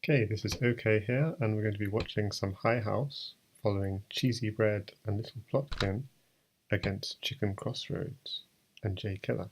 Okay, this is OK here, and we're going to be watching some High House following Cheesy Bread and Little Plotkin against Chicken Crossroads and J-Killer.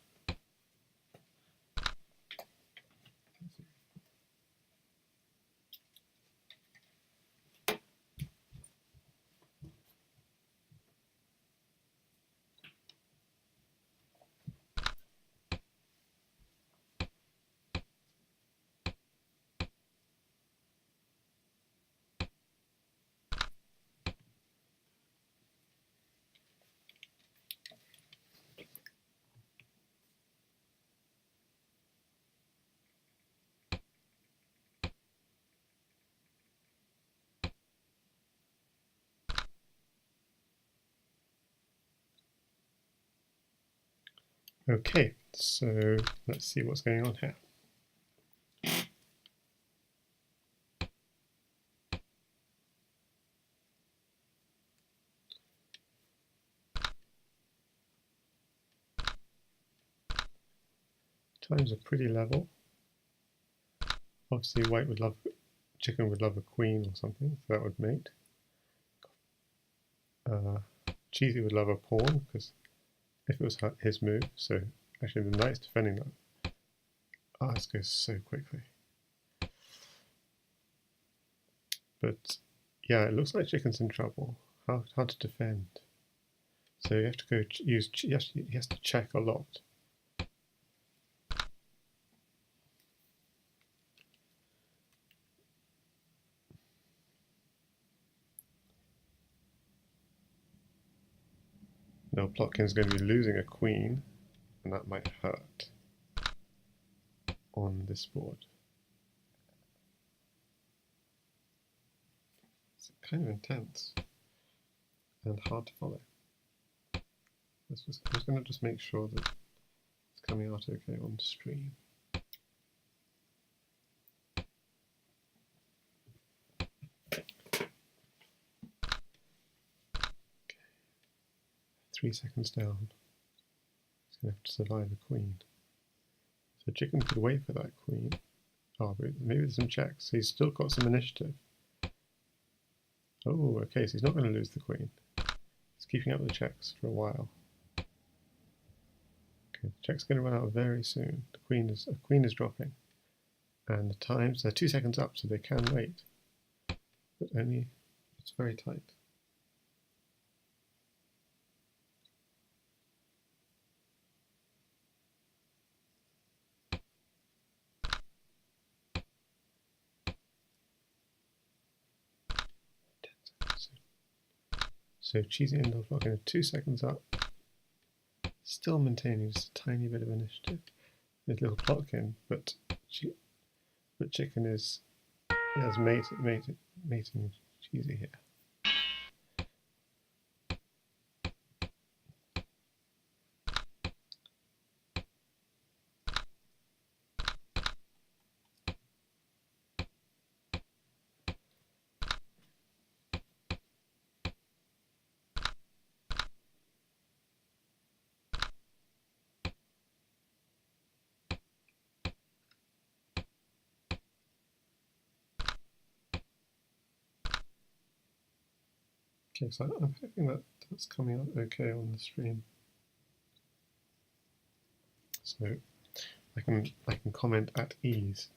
Okay, so let's see what's going on here. Times are pretty level. Obviously chicken would love a queen or something, so that would mate. Cheesy would love a pawn, because if it was his move, so actually the knight's defending that. Ah, this goes so quickly. But yeah, it looks like chicken's in trouble. How to defend? So you have to go use. He has to check a lot. Now Plotkin's going to be losing a queen, and that might hurt on this board. It's kind of intense and hard to follow. I'm just going to make sure that it's coming out okay on stream. Okay. 3 seconds down. He's going to have to survive a queen. So chicken could wait for that queen. Oh, but maybe there's some checks. He's still got some initiative. Oh, okay, so he's not going to lose the queen. He's keeping up with the checks for a while. Okay, the check's going to run out very soon. A queen is dropping. And the times, they're 2 seconds up, so they can wait. But only, it's very tight. So Cheesy and Little Plotkin are 2 seconds up, still maintaining just a tiny bit of initiative with Little Plotkin, but Chicken is mating Cheesy here. Okay, so I'm hoping that that's coming out okay on the stream. So I can comment at ease.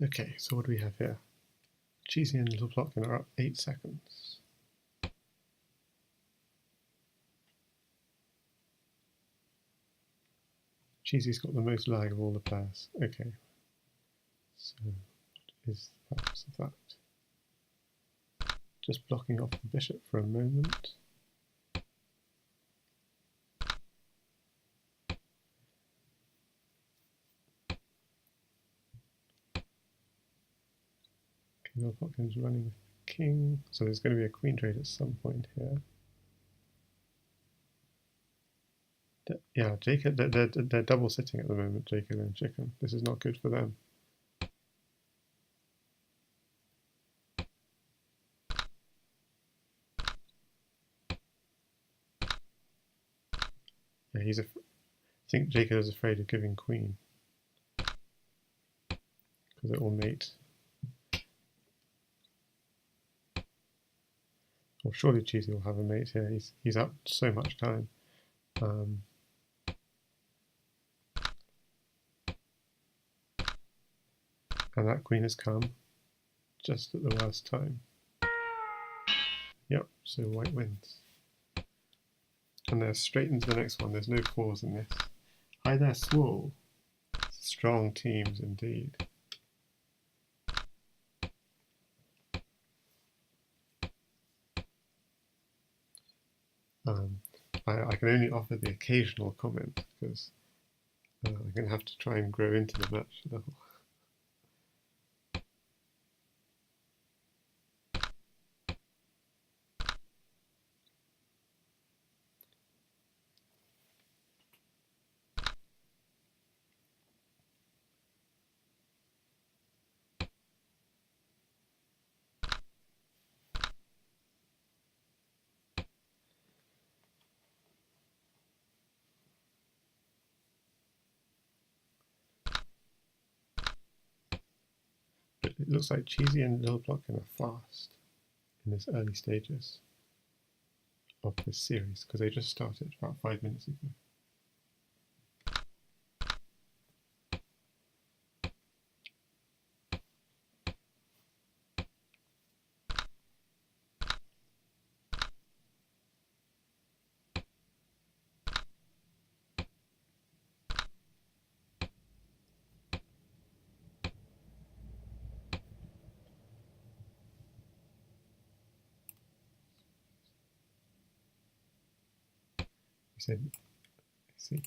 Okay, so what do we have here? Cheesy and Little Plotkin are up 8 seconds. Cheesy's got the most lag of all the players. Okay, so what is the purpose of that? Just blocking off the bishop for a moment. Little Plotkin's running with king, so there's going to be a queen trade at some point here. Yeah, they're double sitting at the moment, J-Killer and Chicken. This is not good for them. Yeah, I think J-Killer's afraid of giving Queen because it will mate. Well, surely Cheesy will have a mate here. He's up so much time. And that Queen has come just at the worst time. Yep, so White wins. And they're straight into the next one. There's no pause in this. Hi there, Swole. Strong teams indeed. I can only offer the occasional comment because I'm going to have to try and grow into the match level. But it looks like Cheesy and Littleplotkin are fast in this early stages of this series because they just started about 5 minutes ago. He said, I see.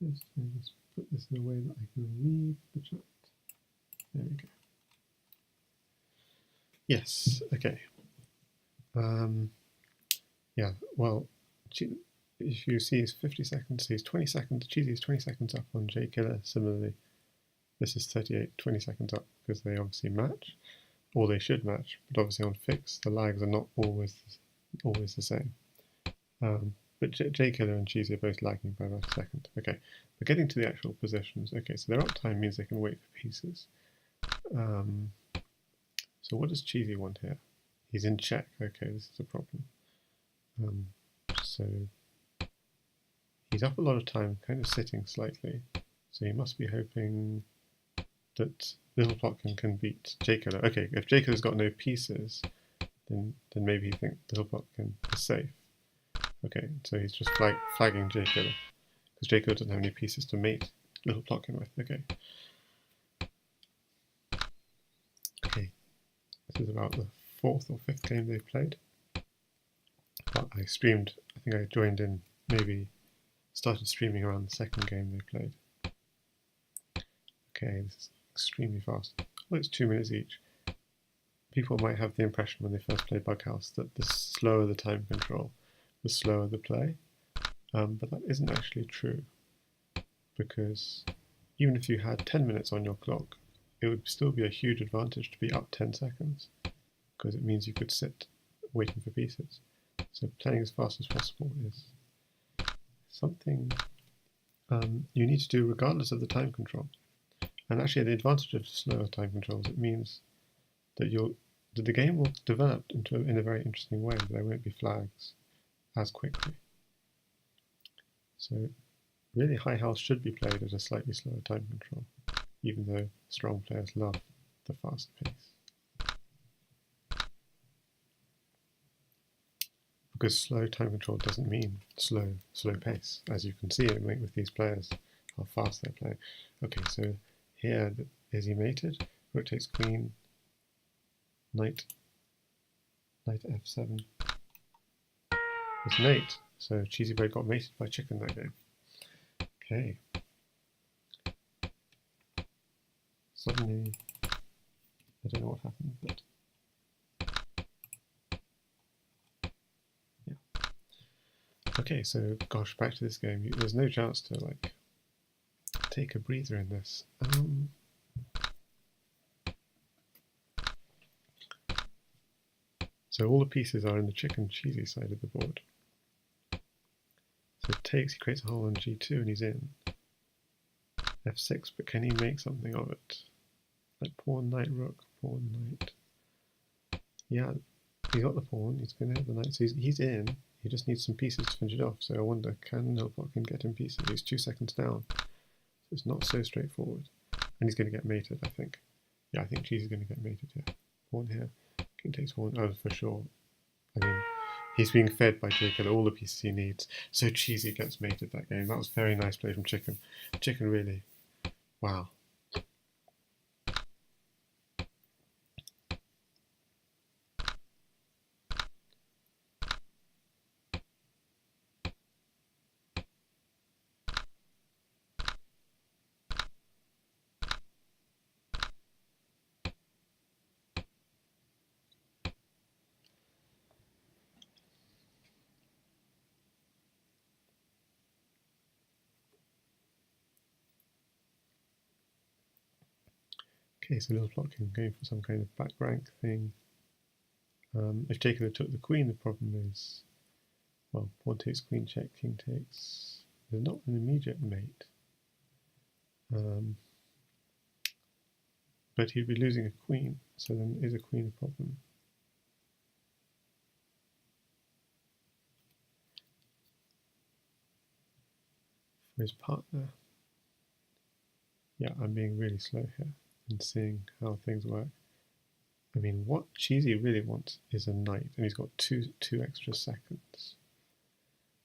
Just put this in a way that I can read the chat. There we go. Yes, okay. Yeah, well, if you see he's 50 seconds, he's 20 seconds, Cheesy is 20 seconds up on J-Killer. Similarly, this is 38, 20 seconds up because they obviously match, or they should match, but obviously on FICS, the lags are not always the same. But J-Killer and Cheesy are both lagging by about a second. Okay, but getting to the actual positions. Okay, so their uptime means they can wait for pieces. So what does Cheesy want here? He's in check. Okay, this is a problem. So he's up a lot of time, kind of sitting slightly. So he must be hoping that Littleplotkin can beat J-Killer. Okay, if J-Killer's got no pieces, then maybe he thinks Littleplotkin is safe. Okay, so he's just flagging J-Killer because J-Killer doesn't have any pieces to mate Littleplotkin with. Okay. Okay, this is about the 4th or 5th game they've played. But I streamed, I think I joined in, maybe started streaming around the 2nd game they played. Okay, this is extremely fast. Well, it's 2 minutes each. People might have the impression when they first played Bughouse that the slower the time control, the slower the play. But that isn't actually true. Because even if you had 10 minutes on your clock, it would still be a huge advantage to be up 10 seconds. Because it means you could sit waiting for pieces. So playing as fast as possible is something you need to do regardless of the time control. And actually the advantage of slower time controls, it means that the game will develop in a very interesting way. There won't be flags as quickly. So really high health should be played at a slightly slower time control, even though strong players love the fast pace. Because slow time control doesn't mean slow pace, as you can see with these players, how fast they're playing. Okay, so here is he mated, rook takes queen, knight f7. It's mate, so Cheesy Bird got mated by Chicken that game. Okay. Suddenly, I don't know what happened, but yeah. Okay, so gosh, back to this game. There's no chance to like take a breather in this. So all the pieces are in the chicken cheesy side of the board. So he creates a hole on G2 and he's in. F6, but can he make something of it? Like pawn, knight, rook, pawn, knight. Yeah, he's got the pawn, he's going to have the knight, so he's in. He just needs some pieces to finish it off, so I wonder, can Littleplotkin get him pieces? He's 2 seconds down, so it's not so straightforward. And he's going to get mated, I think. Yeah, I think Cheesy's going to get mated here. Pawn here, king takes pawn, oh, for sure. I mean, he's being fed by J-Killer all the pieces he needs, so Cheesy gets mated that game. That was very nice play from Chicken. Chicken really, wow. Okay, so Littleplotkin going for some kind of back rank thing. If J-Killer took the queen, the problem is, well, pawn takes, queen check, king takes. There's not an immediate mate. But he'd be losing a queen, so then is a queen a problem? For his partner. Yeah, I'm being really slow here and seeing how things work. I mean, what Cheesy really wants is a knight, and he's got two extra seconds.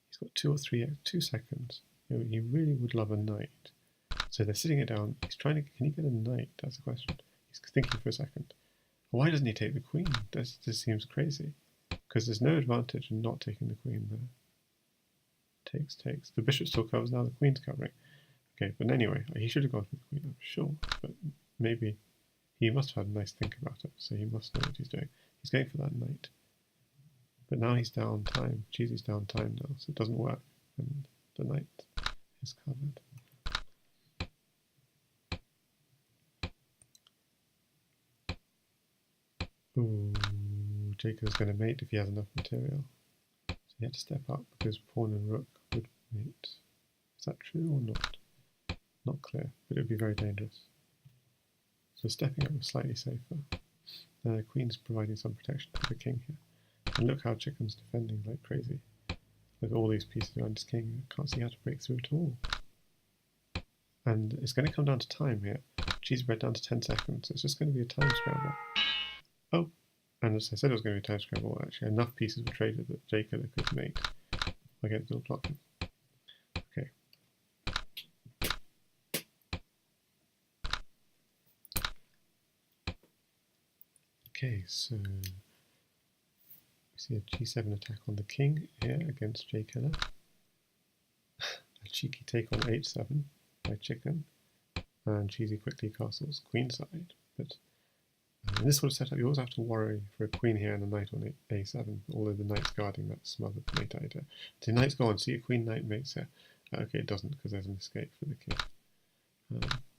He's got 2 or 2 seconds. You know, he really would love a knight. So they're sitting it down. He's trying to. Can he get a knight? That's the question. He's thinking for a second. Why doesn't he take the queen? This seems crazy. Because there's no advantage in not taking the queen there. Takes. The bishop still covers, now the queen's covering. Okay, but anyway, he should have gone for the queen, I'm sure. But maybe he must have had a nice think about it, so he must know what he's doing. He's going for that knight. But now he's down time. Cheesy's down time now, so it doesn't work. And the knight is covered. Ooh, Jacob's going to mate if he has enough material. So he had to step up because pawn and rook would mate. Is that true or not? Not clear, but it would be very dangerous. So stepping up was slightly safer. The queen's providing some protection to the king here. And look how Chicken's defending like crazy. With all these pieces around his king, can't see how to break through at all. And it's going to come down to time here. Cheesy bred down to 10 seconds. It's just going to be a time scramble. Oh, and as I said, it was going to be a time scramble. Actually, enough pieces were traded that J-Killer could mate against Littleplotkin. Okay. Okay, so we see a G7 attack on the king here against J-Killer. A cheeky take on H7 by Chicken. And Cheesy quickly castles queenside. But in this sort of setup, you always have to worry for a queen here and a knight on A7, although the knight's guarding that smothered mate idea. So the knight's gone, see a queen knight mates here. Okay, it doesn't because there's an escape for the king.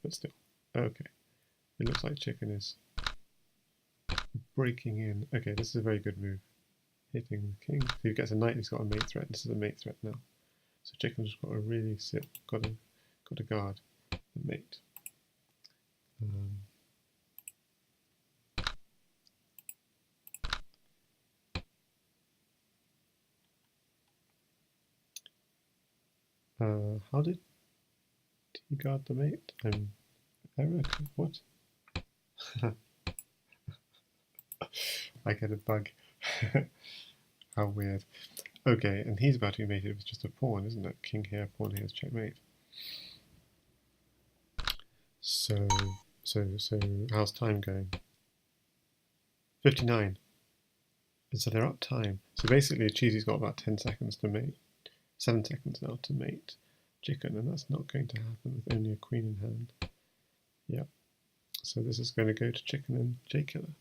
But still, okay. It looks like Chicken is breaking in. Okay, this is a very good move. Hitting the king. If he gets a knight, he's got a mate threat. This is a mate threat now. So Chicken's got to really got to guard the mate. How did he guard the mate? Error? What? I get a bug. How weird. Okay, and he's about to be mated with just a pawn, isn't it? King here, pawn here is checkmate. So how's time going? 59. And so they're up time. So basically Cheesy's got about 10 seconds to mate. 7 seconds now to mate Chicken, and that's not going to happen with only a queen in hand. Yeah. So this is going to go to Chicken and J-Killer.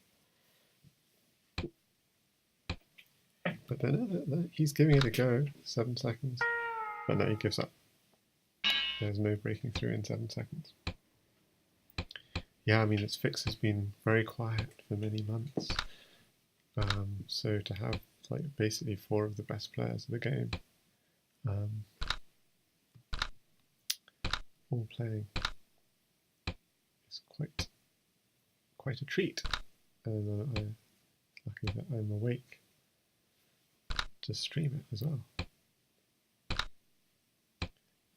But then he's giving it a go, 7 seconds. But no, he gives up. There's no breaking through in 7 seconds. Yeah, I mean, its FICS has been very quiet for many months. So to have like basically 4 of the best players of the game all playing is quite a treat. And I'm lucky that I'm awake to stream it as well.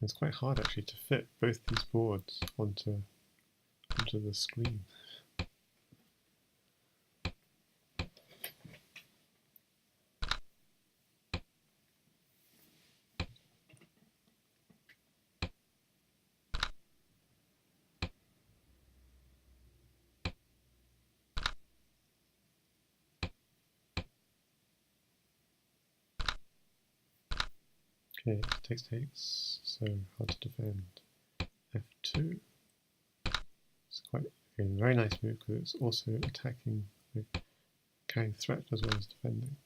It's quite hard actually to fit both these boards onto the screen. Okay, takes, so hard to defend. F2. It's quite a very nice move because it's also attacking, carrying threat as well as defending.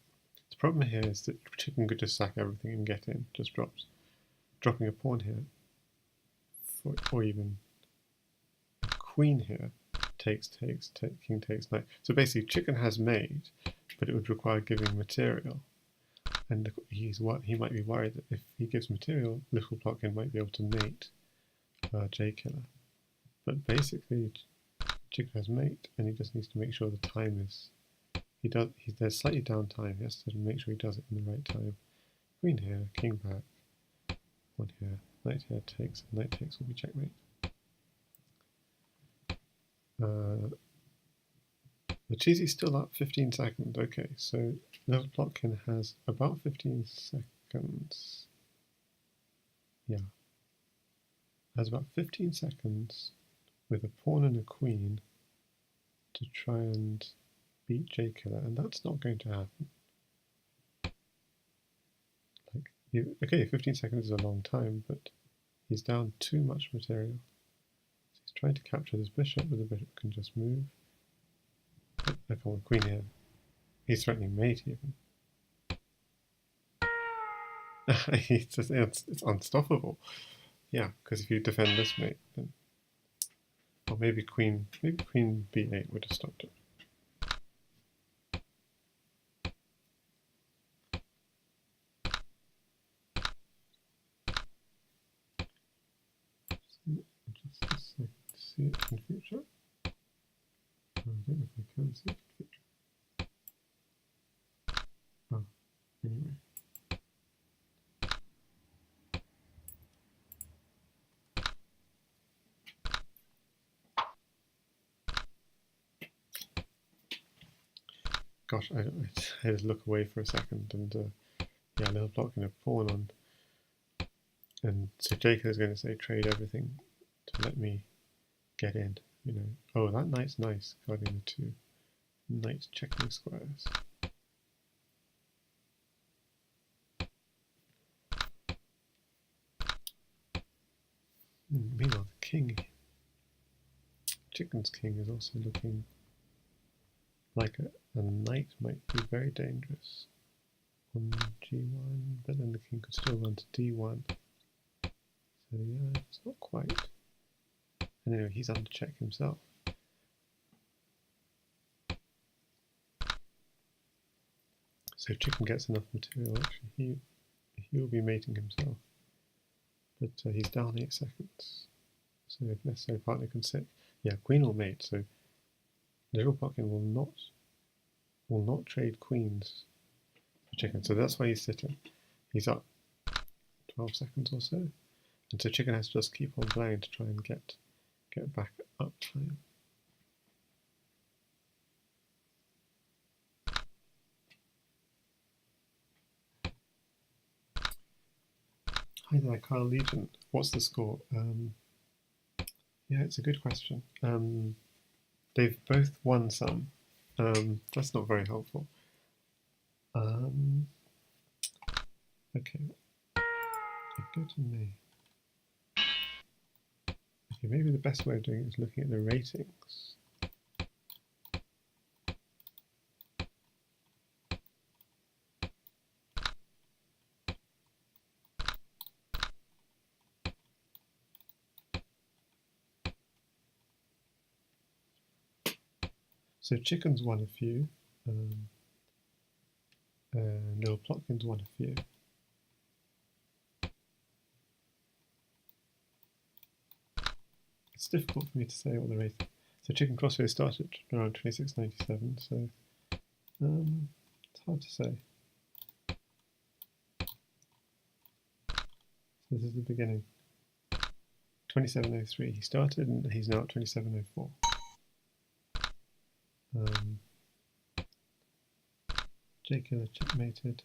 The problem here is that chicken could just sack everything and get in, just dropping a pawn here, or even a queen here, king takes knight. So basically chicken has mate, but it would require giving material. And he might be worried that if he gives material, Little Plotkin might be able to mate J-Killer. But basically, chicken has mate, and he just needs to make sure the time is. There's slightly down time. He has to make sure he does it in the right time. Queen here, king back, one here, knight here takes, and knight takes will be checkmate. The cheesy's still up 15 seconds. Okay, so Little Plotkin has about 15 seconds. Yeah. Has about 15 seconds with a pawn and a queen to try and beat J-Killer, and that's not going to happen. Okay, 15 seconds is a long time, but he's down too much material. So he's trying to capture this bishop, but the bishop can just move. I come on, queen here. He's threatening mate even. It's unstoppable. Yeah, because if you defend this mate, then, or maybe queen b8 would have stopped it. Just a second to see it in future. I don't know if I can see it in future. Oh, anyway. Gosh, I had to look away for a second, and yeah, Little Plotkin a pawn on, and so J-Killer is going to say trade everything to let me get in. You know, oh, that knight's nice, guarding the 2 knights checking squares. Meanwhile, the king, chicken's king, is also looking like a knight might be very dangerous on g1, but then the king could still run to d1. So yeah, it's not quite. And anyway, he's under check himself. So chicken gets enough material, actually he will be mating himself. But he's down 8 seconds. So if necessary partner can sit. Yeah, queen will mate, so Little Plotkin will not trade queens for chicken. So that's why he's sitting. He's up 12 seconds or so. And so chicken has to just keep on playing to try and get back up time. Hi there, Carl Legion. What's the score? Yeah, it's a good question. They've both won some. That's not very helpful. Okay. Go to me. Okay, maybe the best way of doing it is looking at the ratings. So chicken's won a few, and little plotkin's won a few. It's difficult for me to say what the rating. So chicken crossface started around 26.97, so it's hard to say. So this is the beginning. 27.03 he started, and he's now at 27.04. J-Killer checkmated.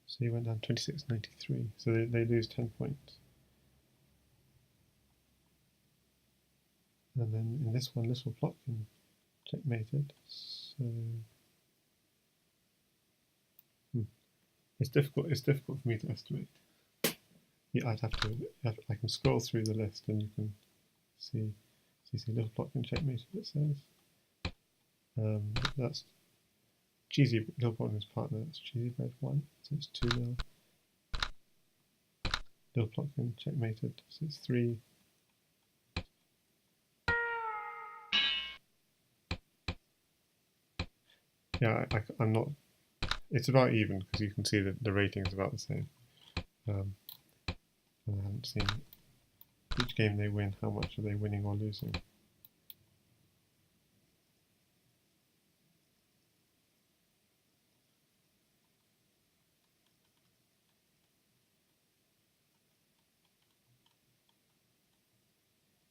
So he went down 26.93. So they lose 10 points. And then in this one, Little Plotkin checkmated. So it's difficult. It's difficult for me to estimate. Yeah, I can scroll through the list, and you can see Little Plotkin checkmated. It says that's Cheesy Little Plotkin's partner. That's Cheesy Bread 1. So it's 2-0. Little Plotkin checkmated. So it's 3. Yeah, I'm not. It's about even because you can see that the rating is about the same. And I haven't seen each game they win. How much are they winning or losing?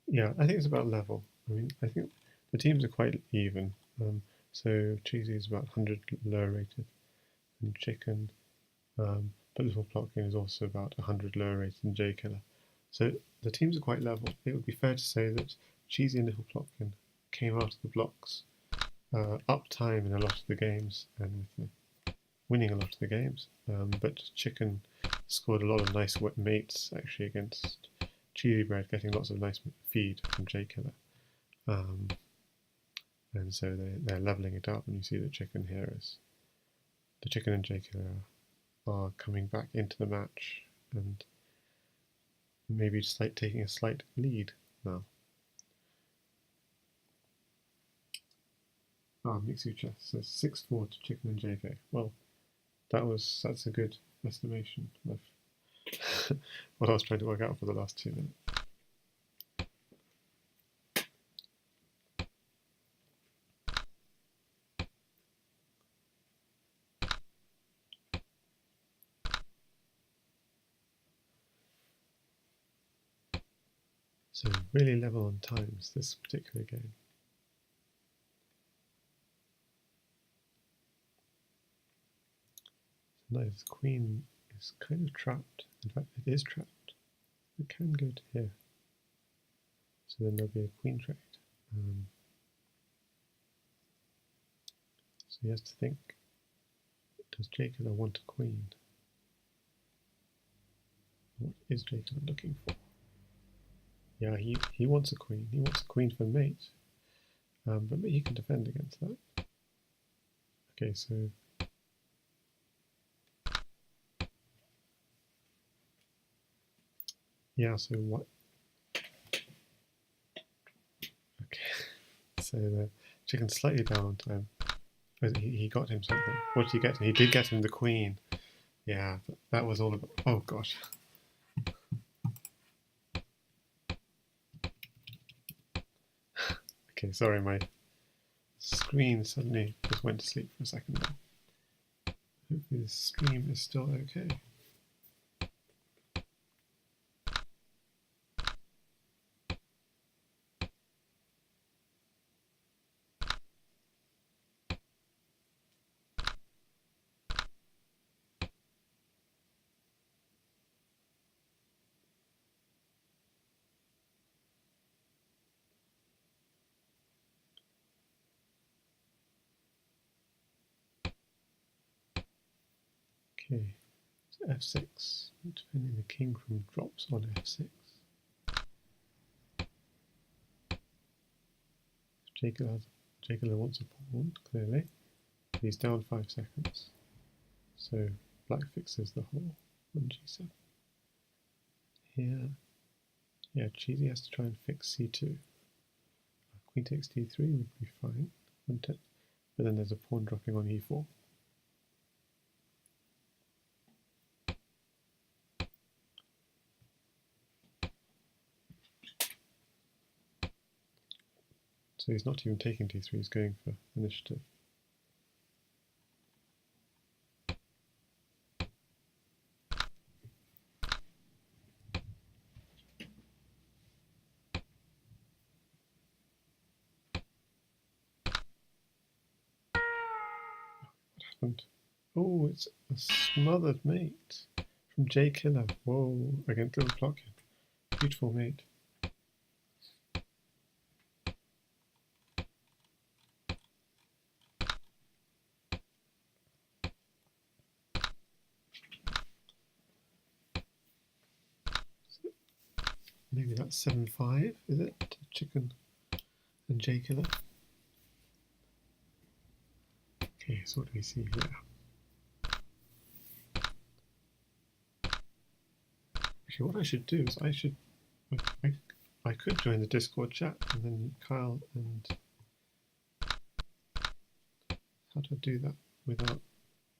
Yeah, I think it's about level. I mean, I think the teams are quite even. So Cheesy is about 100 lower rated than Chicken, but Little Plotkin is also about 100 lower rated than J-Killer. So the teams are quite level. It would be fair to say that Cheesy and Little Plotkin came out of the blocks up time in a lot of the games and with winning a lot of the games. But Chicken scored a lot of nice mates actually against Cheesy Bread, getting lots of nice feed from J-Killer. And so they're leveling it up, and you see the Chicken here is the Chicken and J-Killer are coming back into the match and maybe just like taking a slight lead now. Mixu Chess says 6-4 to Chicken and JK. Well, that's a good estimation of what I was trying to work out for the last 2 minutes. So really level on times this particular game. So nice, queen is kind of trapped. In fact, it is trapped. It can go to here. So then there'll be a queen trade. So he has to think, does J-Killer want a queen? What is J-Killer looking for? Yeah, he wants a queen. He wants a queen for mate. But he can defend against that. Okay, so yeah, so what? Okay, so the Chicken's slightly down on time. He got him something. What did he get him? He did get him the queen. Yeah, that was all about. Oh gosh. Okay, sorry, my screen suddenly just went to sleep for a second there. Hopefully the stream is still okay. Okay, so f6, defending the king from drops on f6. J-Killer wants a pawn, clearly. He's down 5 seconds. So black fixes the whole on g7. Here, yeah, Cheesy has to try and fix c2. Queen takes d3 would be fine, wouldn't it? But then there's a pawn dropping on e4. So he's not even taking d3, he's going for initiative. What happened? Oh, it's a smothered mate from J-Killer. Whoa, against Little-Plotkin. Beautiful mate. Maybe that's 7-5, is it? To Chicken and J-Killer. Okay, so what do we see here? Actually, what I should do is I could join the Discord chat and then Kyle and how do I do that without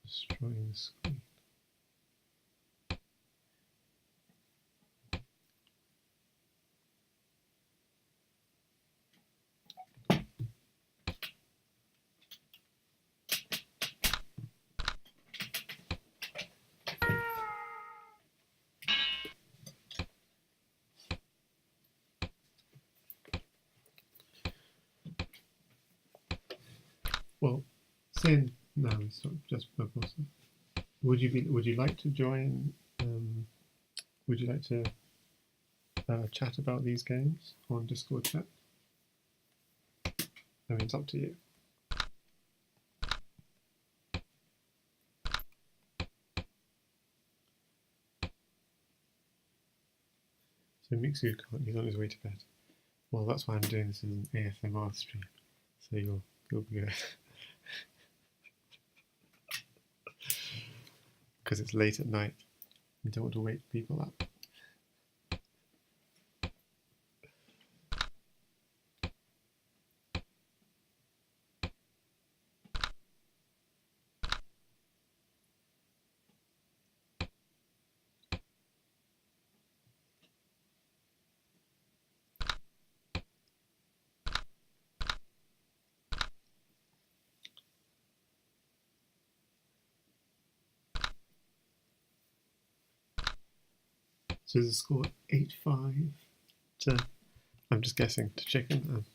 destroying the screen? Well, saying no, it's not just purpose. Would you like to join? Would you like to chat about these games on Discord chat? I mean, it's up to you. So Mixu can't. He's on his way to bed. Well, that's why I'm doing this as an ASMR stream. So you'll be good. Because it's late at night. You don't want to wake people up. So there's a score 8-5 to, I'm just guessing, to Chicken.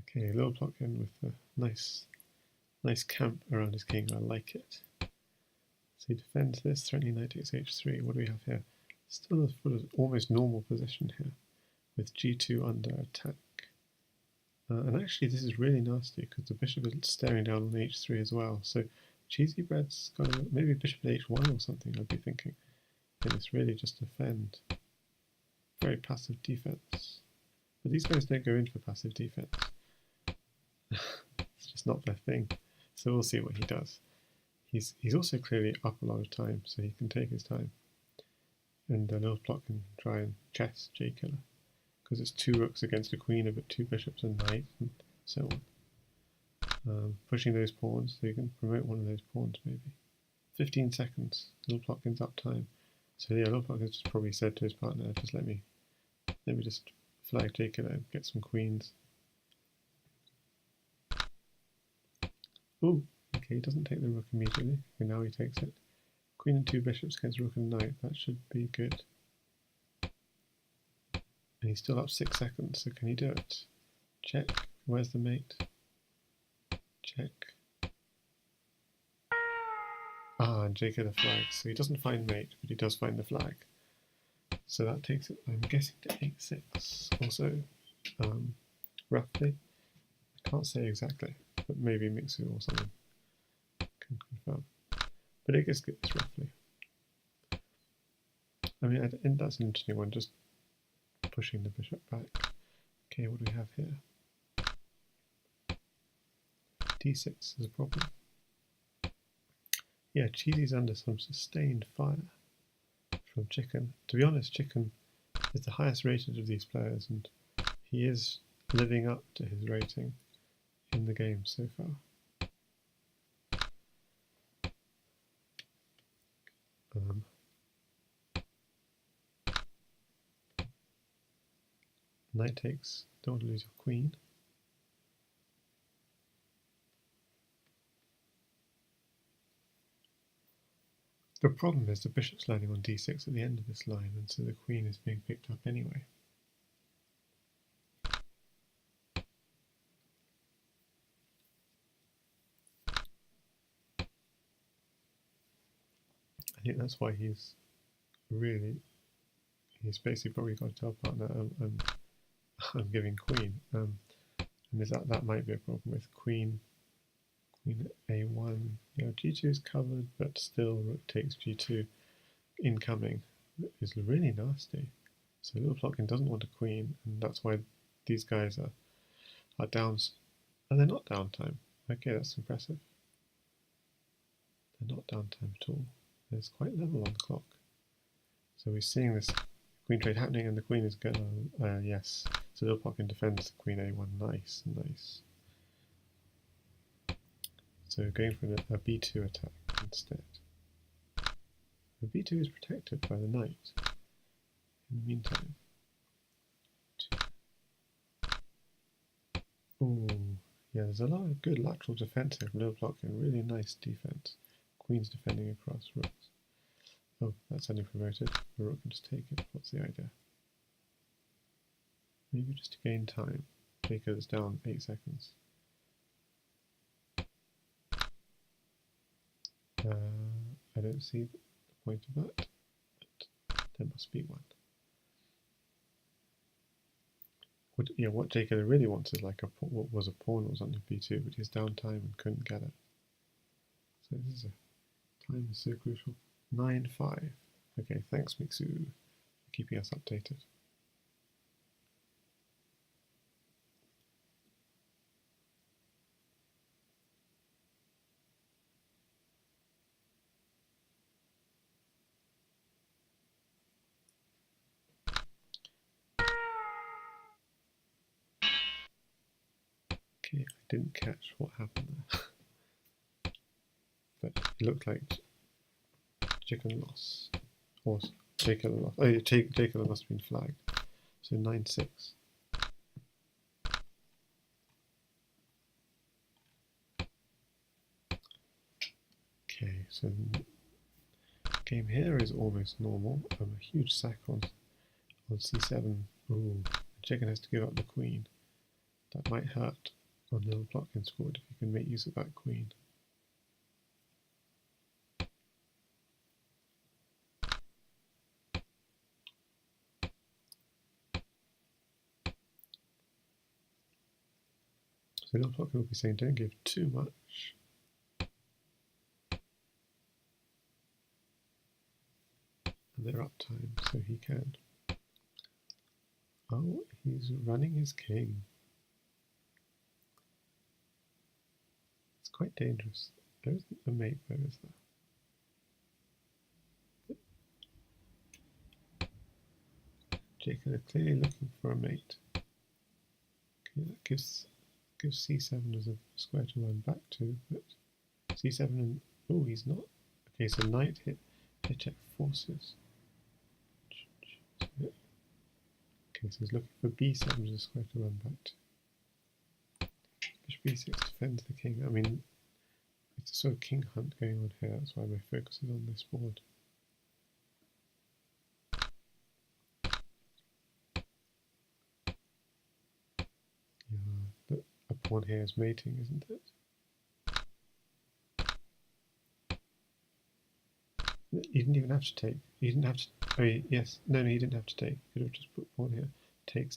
Okay, Little-Plotkin with a nice camp around his king. I like it. So he defends this, threatening knight takes h3. What do we have here? Still a sort of almost normal position here, with g2 under attack. And actually this is really nasty because the bishop is staring down on h3 as well. So Cheesy Bread's got maybe bishop at h1 or something, I'd be thinking. And it's really just defend. Very passive defense. But these guys don't go in for passive defense. It's just not their thing. So we'll see what he does. He's also clearly up a lot of time, so he can take his time. And Little-Plot can try and chess J-Killer. Because it's 2 rooks against a queen, but 2 bishops and knight, and so on. Pushing those pawns, so you can promote one of those pawns maybe. 15 seconds, Little-Plotkin's up time. So yeah, Little-Plotkin's just probably said to his partner, just let me just flag J-Killer and get some queens. Ooh, okay, he doesn't take the rook immediately. Okay, now he takes it. Queen and 2 bishops against rook and knight, that should be good. And he's still up 6 seconds, so can he do it? Check. Where's the mate? Check. Ah, and J-Killer flags. So he doesn't find mate, but he does find the flag. So that takes it, I'm guessing, to 8-6. Also, roughly. I can't say exactly, but maybe Mixu or something can confirm. But I guess it's roughly. I mean, and that's an interesting one, just pushing the bishop back. Okay, what do we have here? d6 is a problem. Yeah, Cheesy's under some sustained fire from Chicken. To be honest, Chicken is the highest rated of these players, and he is living up to his rating in the game so far. Knight takes, don't want to lose your queen. The problem is the bishop's landing on d6 at the end of this line, and so the queen is being picked up anyway. I think that's why he's basically probably got to tell partner, I'm giving queen, and that might be a problem with queen a1. G2 is covered, but still rook takes g2 incoming is really nasty. So Littleplotkin doesn't want a queen, and that's why these guys are down. Oh, they're not downtime. Okay, that's impressive. They're not downtime at all. It's quite level on the clock. So we're seeing this queen trade happening, and the queen is going. Yes. So Littleplotkin defends the queen a1. Nice, nice. So going for a b2 attack instead. The b2 is protected by the knight. In the meantime. Oh, yeah, there's a lot of good lateral defense here from Littleplotkin. Really nice defense. Queen's defending across rooks. Oh, that's suddenly promoted. The rook can just take it. What's the idea? Maybe just to gain time. Jacob is down 8 seconds. I don't see the point of that, but there must be one. What Jacob really wants is like what was a pawn or something b2, but he's down time and couldn't get it. So this is time is so crucial. 9-5. Okay, thanks Mixu for keeping us updated. Okay, I didn't catch what happened there. But it looked like chicken loss. Or Jacob lost. Oh, yeah, Jacob must have been flagged. So 9-6. Okay, so the game here is almost normal. A huge sack on c7. Ooh, Jacob has to give up the queen. That might hurt on Littleplotkin's board if you can make use of that queen. So Littleplotkin will be saying don't give too much. And they're up time, so he can. Oh, he's running his king. It's quite dangerous. There isn't a mate there, is there? Jacob is clearly looking for a mate. Okay, that gives c7 as a square to run back to, but c7 and oh, he's not. Okay, so knight hit check forces. Okay, so he's looking for b7 as a square to run back to. Bishop b6 defends the king. I mean, it's a sort of king hunt going on here. That's why my focus is on this board. Yeah, a pawn here is mating, isn't it? He didn't even have to take. He didn't have to. Oh, yes. No, he didn't have to take. He could have just put pawn here. Takes,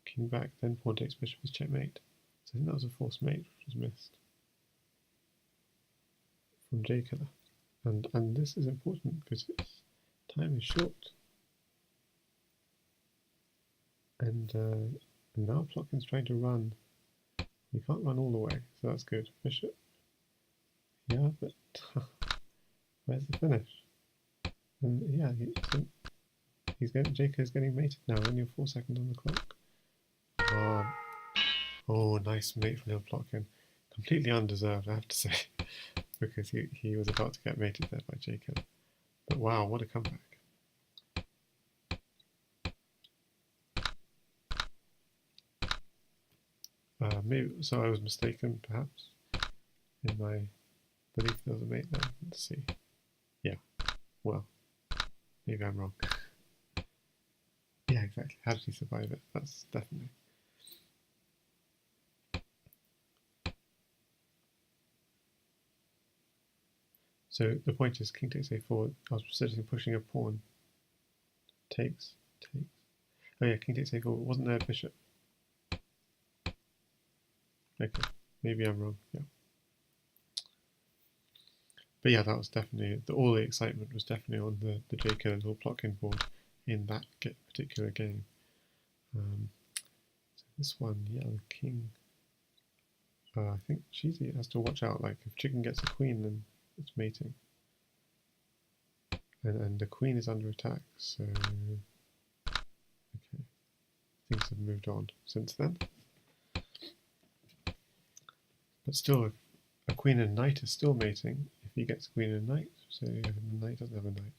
king back, then pawn takes, bishop is checkmate. So I think that was a forced mate which was missed from jkiller. And this is important because its time is short. And now Plotkin's trying to run. You can't run all the way, so that's good. Bishop. Yeah, but where's the finish? And yeah, JK is getting mated now. Only 4 seconds on the clock. Oh, nice mate from Littleplotkin. Completely undeserved, I have to say, because he was about to get mated there by JK. But wow, what a comeback! Maybe so. I was mistaken, perhaps, in my belief there was a mate there. Let's see. Yeah. Well, maybe I'm wrong. Yeah, exactly. How did he survive it? That's definitely. So the point is, king takes a4. I was specifically pushing a pawn. Takes. Oh yeah, king takes a4. Wasn't there a bishop? Okay, maybe I'm wrong. Yeah. But yeah, that was definitely all the excitement was definitely on the JK Littleplotkin board in that particular game. So this one, yeah, the king. I think cheesy has to watch out. Like if chicken gets a queen, then it's mating, and the queen is under attack. So okay, things have moved on since then. But still, a queen and knight is still mating if he gets a queen and knight. So the knight doesn't have a knight.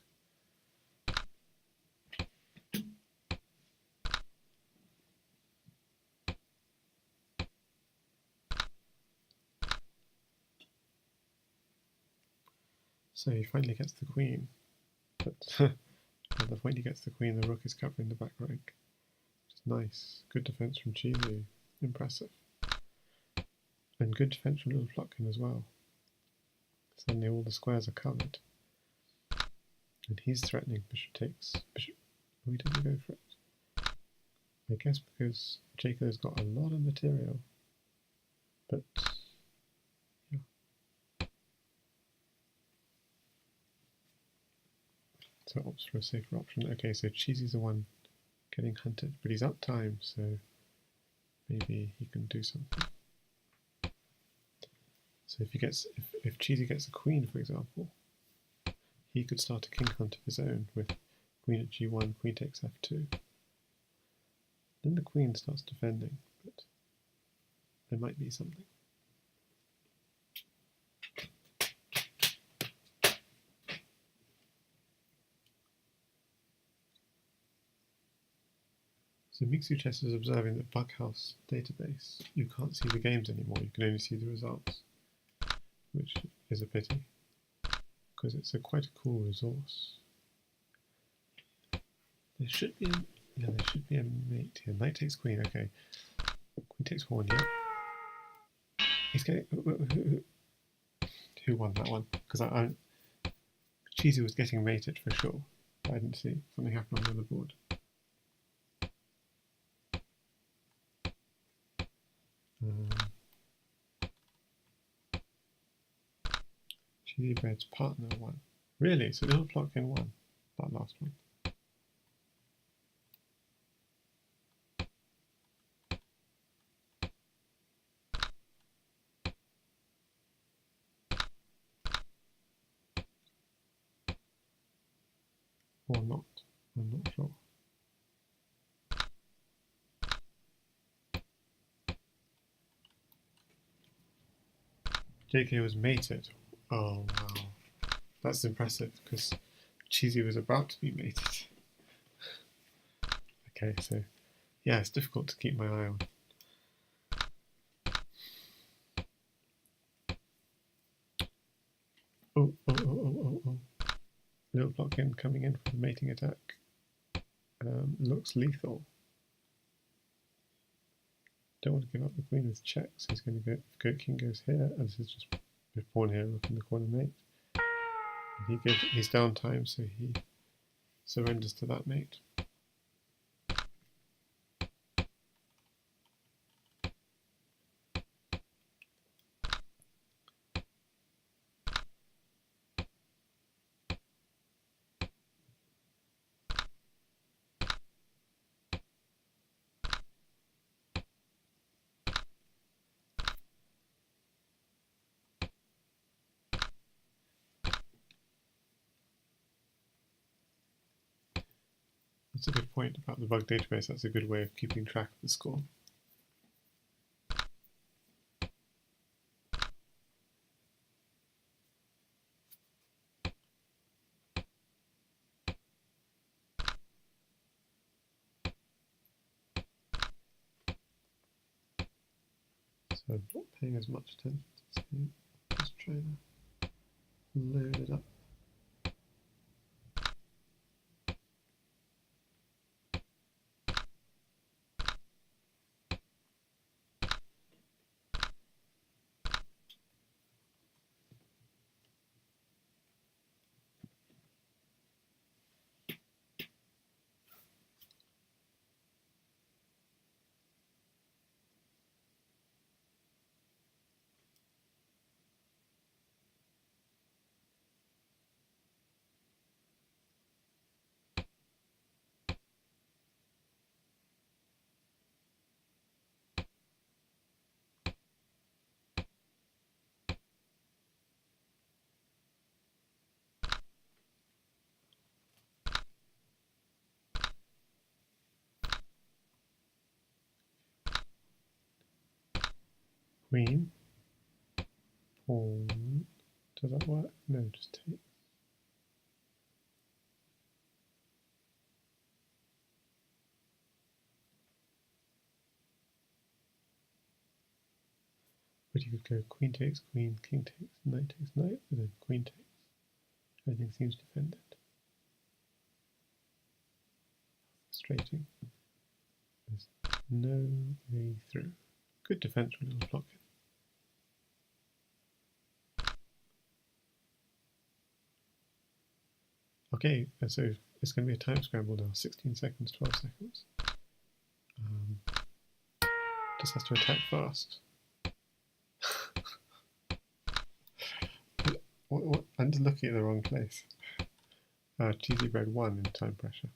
So he finally gets the queen, but at the point he gets the queen, the rook is covering the back rank. Which is nice. Good defense from Cheesy. Impressive. And good defense from Littleplotkin as well. Suddenly all the squares are covered. And he's threatening bishop takes. Bishop. Oh, he didn't go for it. I guess because JK's got a lot of material. But yeah. So opts for a safer option. Okay, so Cheesy's the one getting hunted, but he's up time, so maybe he can do something. So if Cheesy gets a queen, for example, he could start a king hunt of his own with queen at g1, queen takes f2. Then the queen starts defending, but there might be something. So Mixu Chess is observing that Bughouse database, you can't see the games anymore, you can only see the results, which is a pity, because it's quite a cool resource. There should be a mate here. Knight takes queen, okay. Queen takes pawn, yeah. He's getting who won that one? Because Cheesy was getting mated for sure. But I didn't see something happen on the other board. Cheesy Bread's partner won. Really? So Littleplotkin won that last one. Or not. I'm not sure. JK was mated. Oh wow. That's impressive because Cheesy was about to be mated. Okay, so yeah, it's difficult to keep my eye on. Oh. Littleplotkin coming in for the mating attack. Looks lethal. Don't want to give up the queen with checks. He's going to go king goes here, and this is just with pawn here, rook in the corner mate. And he's downtime, so he surrenders to that mate. That's a good point about the bug database. That's a good way of keeping track of the score. So I'm not paying as much attention to the screen. Just trying to load it up. Queen, pawn. Does that work? No, just take. But you could go queen takes queen, king takes, knight takes knight, and then queen takes. Everything seems defended. Frustrating. There's no way through. Good defense from little plotkin. Okay, so it's going to be a time scramble now. 16 seconds, 12 seconds. Just has to attack fast. I'm just looking at the wrong place. Cheesy bread 1 in time pressure.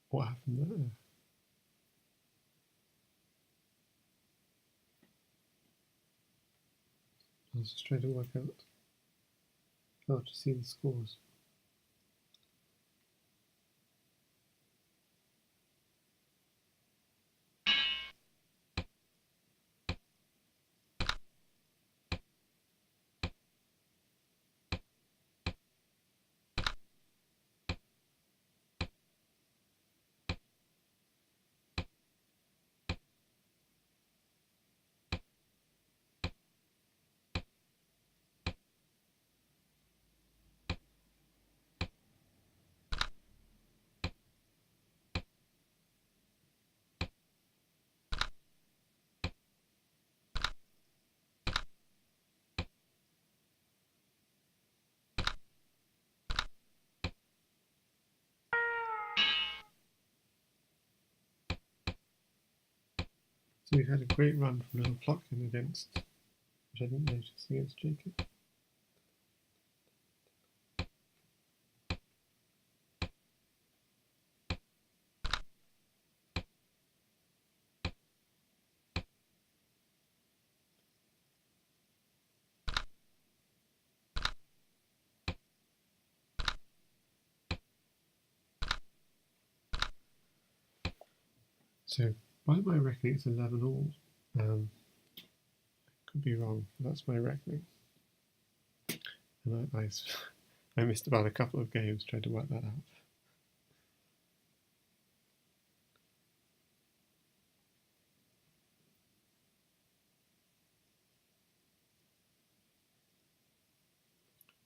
What happened there? I was just trying to work out how to see the scores. So we've had a great run from Little-plotkin against, which I didn't notice, against Jacob. So by my reckoning, it's 11 all. Could be wrong, but that's my reckoning. And I missed about a couple of games trying to work that out.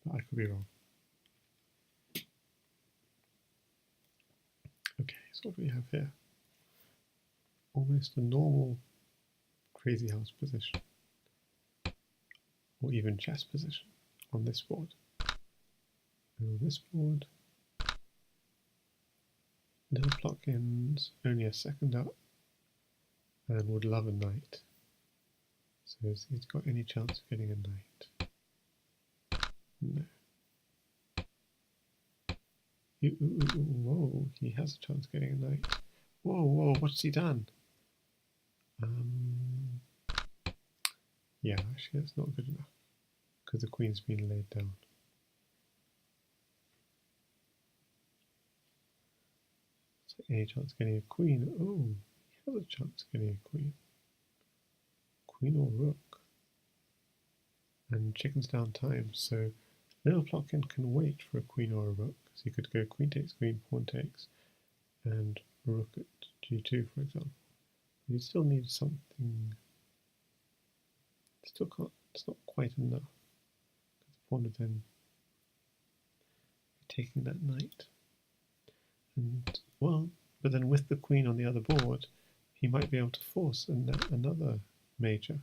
But I could be wrong. Okay, so what do we have here? Almost a normal crazy house position, or even chess position on this board. And on this board, Little-plotkin's only a second up and would love a knight. So has he got any chance of getting a knight? No. Whoa, he has a chance of getting a knight. Whoa, what's he done? Yeah, actually that's not good enough, because the queen's been laid down. So any chance of getting a queen? Oh, he has a chance of getting a queen. Queen or rook. And chicken's down time, so Little-plotkin can wait for a queen or a rook. So he could go queen takes queen, pawn takes, and rook at g2, for example. But you still need something. Still can't. It's not quite enough, because the pawn would then be taking that knight. And well, but then with the queen on the other board, he might be able to force another major.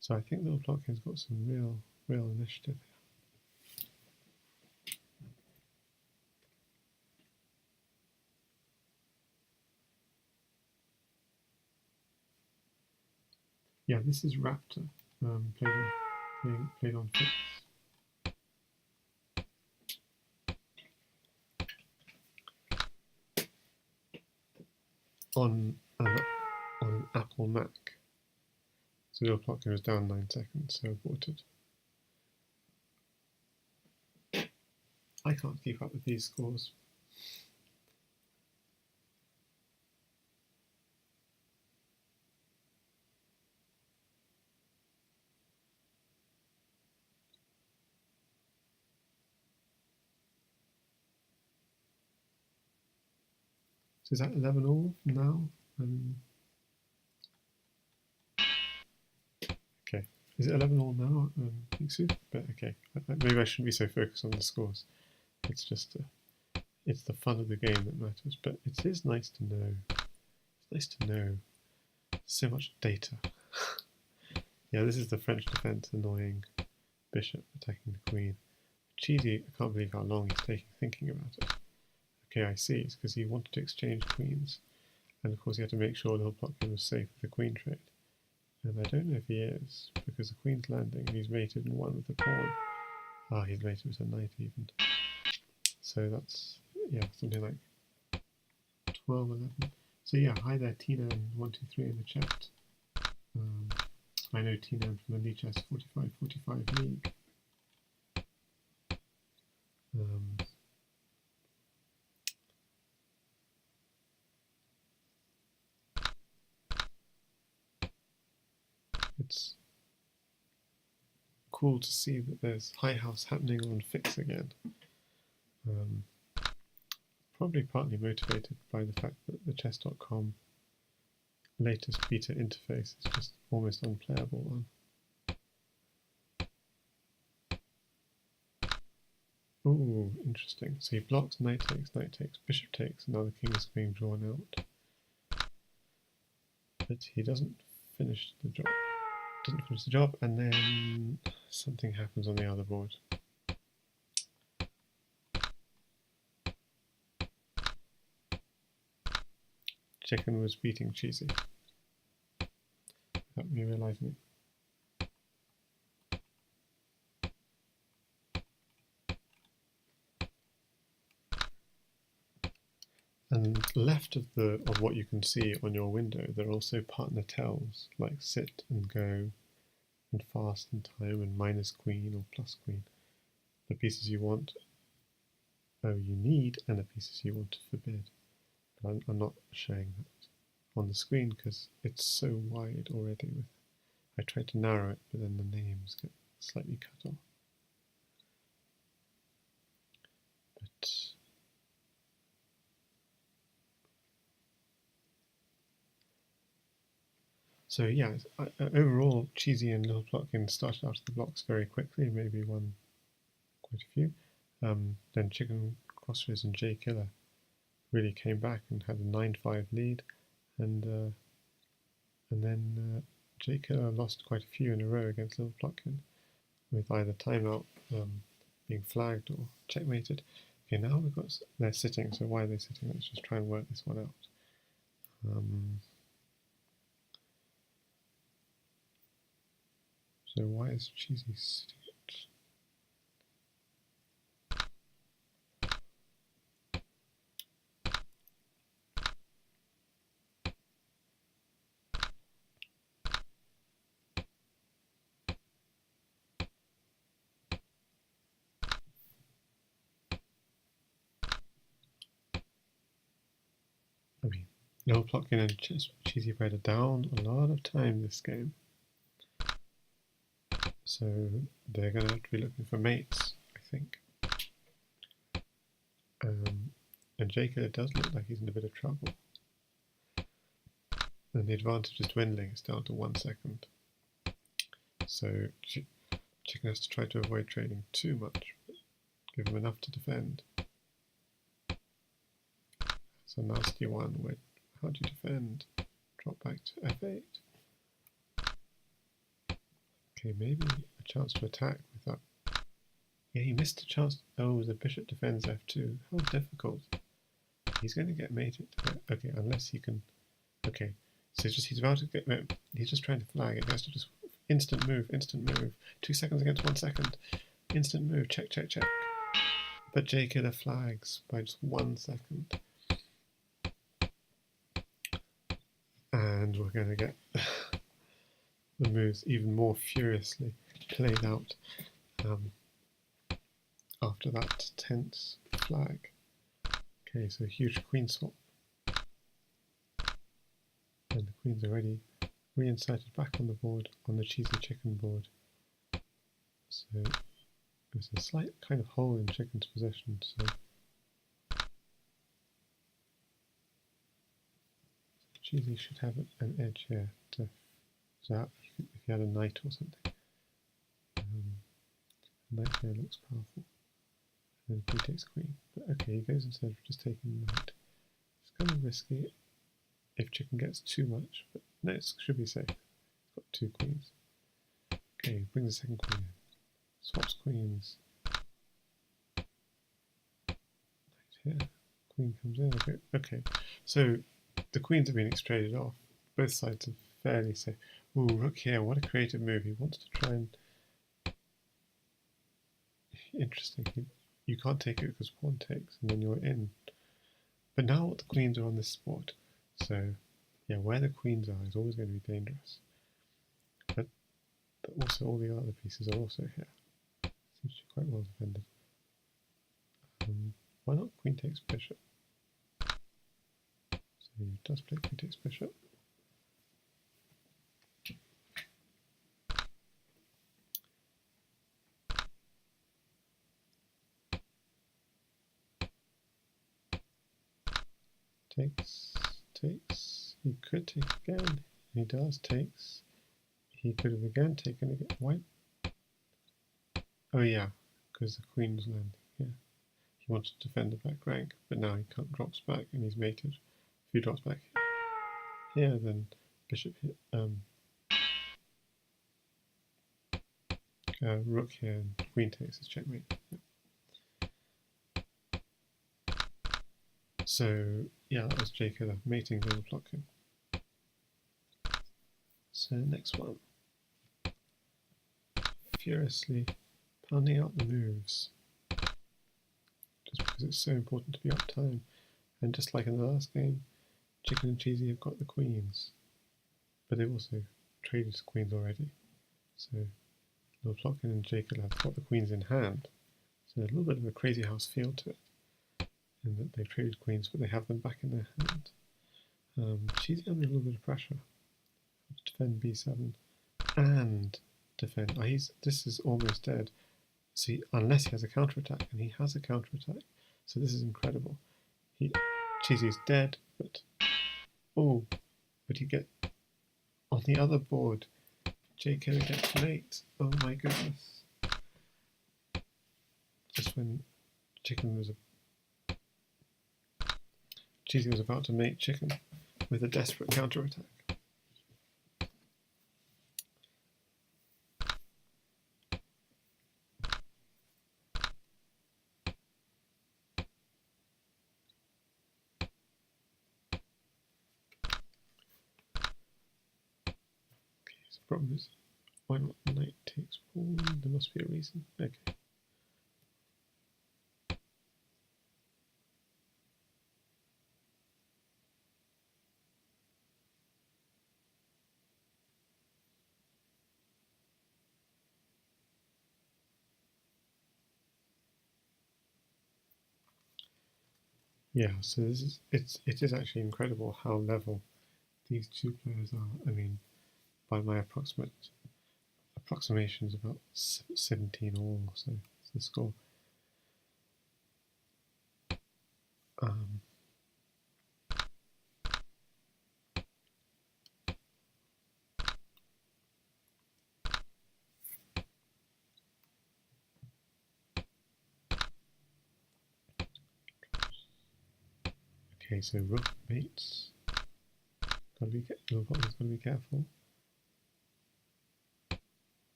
So I think Little-plotkin's got some real initiative here. Yeah, this is Raptor, played on FICS. On Apple Mac. So Little-plotkin was down 9 seconds, so aborted. I can't keep up with these scores. So is that 11 all now? Okay, is it 11 all now? I think so, but okay. Maybe I shouldn't be so focused on the scores. It's just it's the fun of the game that matters. But it is nice to know. It's nice to know so much data. Yeah, this is the French defense, annoying bishop attacking the queen. Cheesy, I can't believe how long he's taking thinking about it. Okay, I see. It's because he wanted to exchange queens, and of course he had to make sure Little-plotkin was safe with the queen trade. And I don't know if he is, because the queen's landing and he's mated and won with the pawn. Ah, he's mated with a knight even. So that's, yeah, something like 12, 11. So yeah, hi there Tina123 in the chat. I know Tina from the Lichess 45-45 league. It's cool to see that there's High House happening on FICS again. Probably partly motivated by the fact that the chess.com latest beta interface is just almost unplayable on. Oh, interesting. So he blocks knight takes, bishop takes, and now the king is being drawn out. But he doesn't finish the job. And then something happens on the other board. chicken was beating cheesy, without me realizing it. And left of what you can see on your window, there are also partner tells like sit and go, and fast and time, and minus queen or plus queen. The pieces you want, you need, and the pieces you want to forbid. But I'm not showing that on the screen because it's so wide already. I tried to narrow it, but then the names get slightly cut off. But so yeah, overall, Cheesy and Little Plotkin started out of the blocks very quickly, maybe won quite a few. Then Chicken, Crossroads, and J-Killer really came back and had a 9-5 lead, and then J-Killer lost quite a few in a row against Little Plotkin, with either timeout being flagged or checkmated. Okay, now they're sitting, so why are they sitting? Let's just try and work this one out. So why is Cheesy sitting? I mean, Little Plotkin and Cheesy Bread are down a lot of time this game. So they're going to have to be looking for mates, I think. And J-Killer does look like he's in a bit of trouble. And the advantage is dwindling, it's down to 1 second. So Chicken has to try to avoid trading too much, but give him enough to defend. It's a nasty one. How do you defend? Drop back to F8. Okay, maybe a chance to attack with that. Yeah, he missed a chance. Oh, the bishop defends F2. How difficult. He's going to get mated. Okay, unless he can. Okay, so he's about to get. He's just trying to flag it. He has to just instant move, instant move. 2 seconds against 1 second. Instant move, check, check, check. But J-Killer flags by just 1 second. And we're going to get the moves even more furiously played out after that tense flag. Okay, so huge queen swap. And the queen's already reinserted back on the board, on the Cheesy Chicken board. So there's a slight kind of hole in Chicken's position, so Cheesy should have an edge here. So if you had a knight or something. Knight here looks powerful. And then queen takes queen. But okay, he goes instead of just taking knight. It's kind of risky if Chicken gets too much, but no, it should be safe. It's got 2 queens. Okay, brings the second queen in. Swaps queens. Knight here. Queen comes in. Okay, so the queens are being traded off. Both sides are fairly safe. Ooh, rook here. What a creative move. He wants to try and... Interesting. You can't take it because pawn takes, and then you're in. But now the queens are on this spot. So, yeah, where the queens are is always going to be dangerous. But also all the other pieces are also here. Seems to be quite well defended. Why not queen takes bishop? So he does play queen takes bishop. Takes. He could take again. He does takes. He could have again taken again. Why? Oh yeah, because the queen's landing. Yeah, he wants to defend the back rank, but now he can't drops back and he's mated. If he drops back here, then bishop here, rook here, and queen takes is checkmate. Yeah. So yeah, that was j-killer mating little plotkin. So next one, furiously pounding out the moves, just because it's so important to be up time. And just like in the last game, Chicken and Cheesy have got the queens, but they've also traded queens already. So little plotkin and j-killer have got the queens in hand. So a little bit of a crazy house feel to it, in that they've traded queens, but they have them back in their hand. Cheesy under a little bit of pressure to defend b7 and defend. This is almost dead. See, unless he has a counterattack, and he has a counterattack, so this is incredible. Cheesy's dead, but but you get on the other board. j-killer gets mate. Oh my goodness! Just when Cheesy was about to mate Chicken with a desperate counterattack. The problem is, why not knight takes pawn? There must be a reason. Okay. Yeah, so it is actually incredible how level these two players are. I mean, by my approximations, about 17 all, so it's the score. Okay, so rook mates. Little bottom's gotta be careful.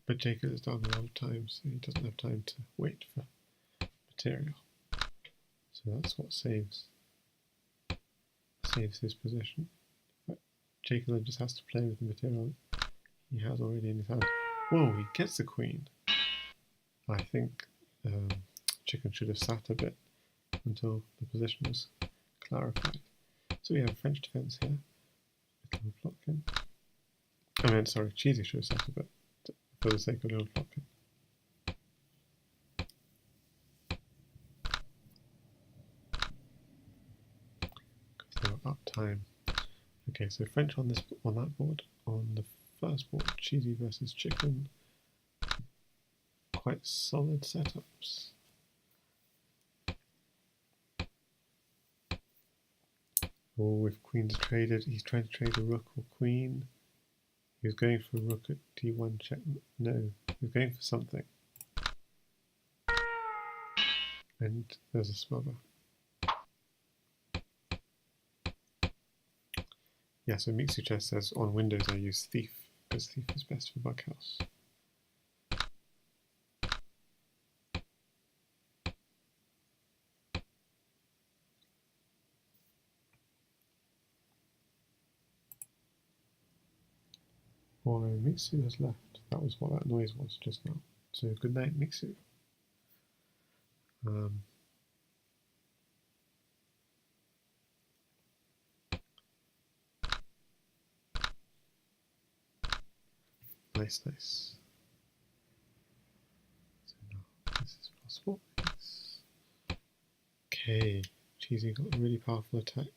But Jacob has done a lot of time, so he doesn't have time to wait for material. So that's what saves his position. But Jacob just has to play with the material he has already in his hand. Whoa, he gets the queen. I think Chicken should have sat a bit until the position was clarified. So we have French defense here. Little plotkin. I mean, sorry, Cheesy should have sat a bit for the sake of little plotkin. Because they were up time. Okay, so French on that board. On the first board, Cheesy versus Chicken. Quite solid setups. Oh, if queen's traded, he's trying to trade a rook or queen. He was going for a rook at d1 check. No, he was going for something. And there's a smother. Yeah, so Mixu Chess says on Windows I use Thief, because Thief is best for Bughouse. Or Mixu has left. That was what that noise was just now. So good night, Mixu. Nice, nice. So now this is possible. Yes. Okay, Cheesy got a really powerful attack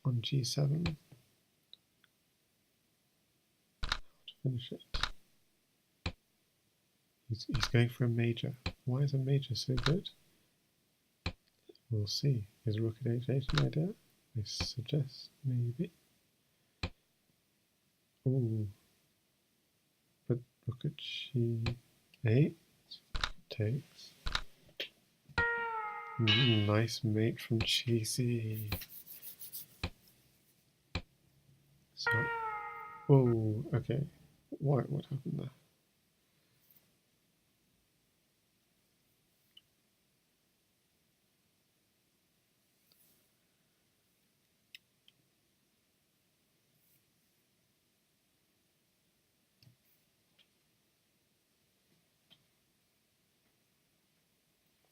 on g7. How to finish it? He's going for a major. Why is a major so good? We'll see. Is rook at h8 an idea? I suggest maybe. Ooh. But rook at g8 takes. Nice mate from Cheesy. So, oh, okay. What happened there?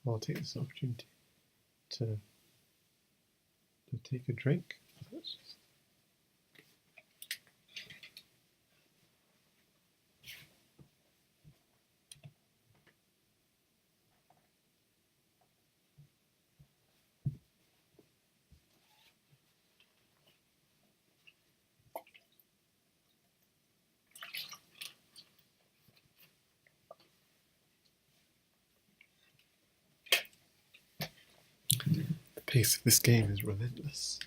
I'll take this opportunity to take a drink. The pace of this game is relentless.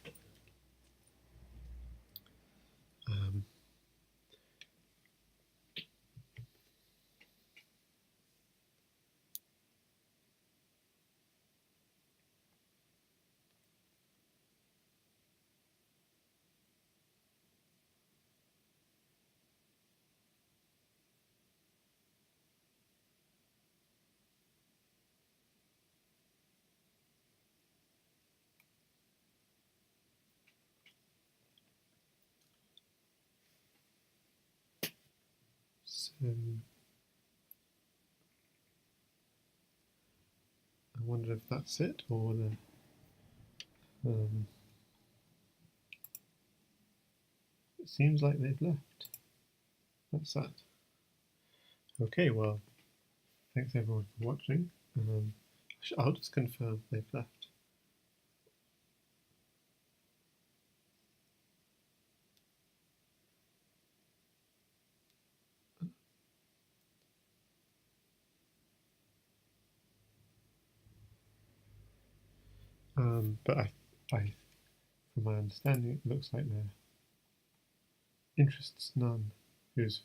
So I wonder if that's it, or it seems like they've left. That's that. Okay, well, thanks everyone for watching. I'll just confirm they've left. But from my understanding, it looks like their interests none, who's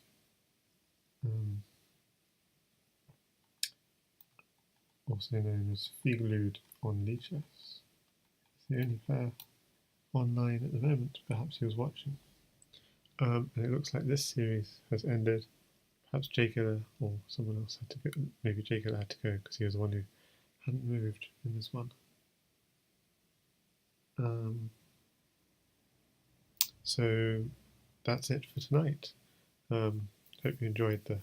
also known as Figlud on Lichess. He's the only player online at the moment. Perhaps he was watching. And it looks like this series has ended. Perhaps cheesy-littlepotkin or someone else had to go. Maybe cheesy-littlepotkin had to go because he was the one who hadn't moved in this one. So that's it for tonight. Hope you enjoyed the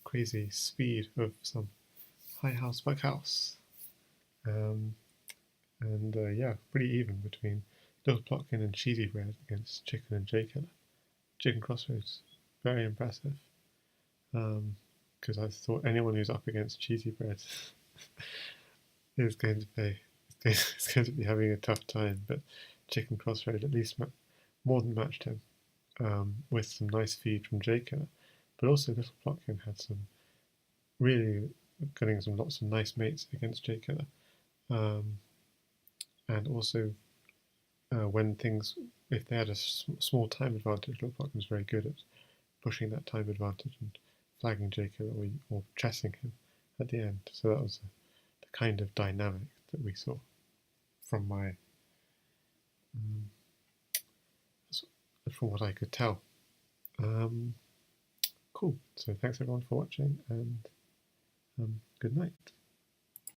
crazy speed of some high house, back house. Yeah, pretty even between Little Plotkin and Cheesy Bread against Chicken and J-Killer. Chicken Crossroads, very impressive. Because I thought anyone who's up against Cheesy Bread is going to be having a tough time, but Chicken Crossroad at least more than matched him with some nice feed from J-Killer, but also Little Plotkin had some really getting lots of nice mates against J-Killer, and also if they had a small time advantage, Little Plotkin was very good at pushing that time advantage and flagging J-Killer or chessing him at the end. So that was the kind of dynamic that we saw from what I could tell. Cool. So thanks everyone for watching, and good night.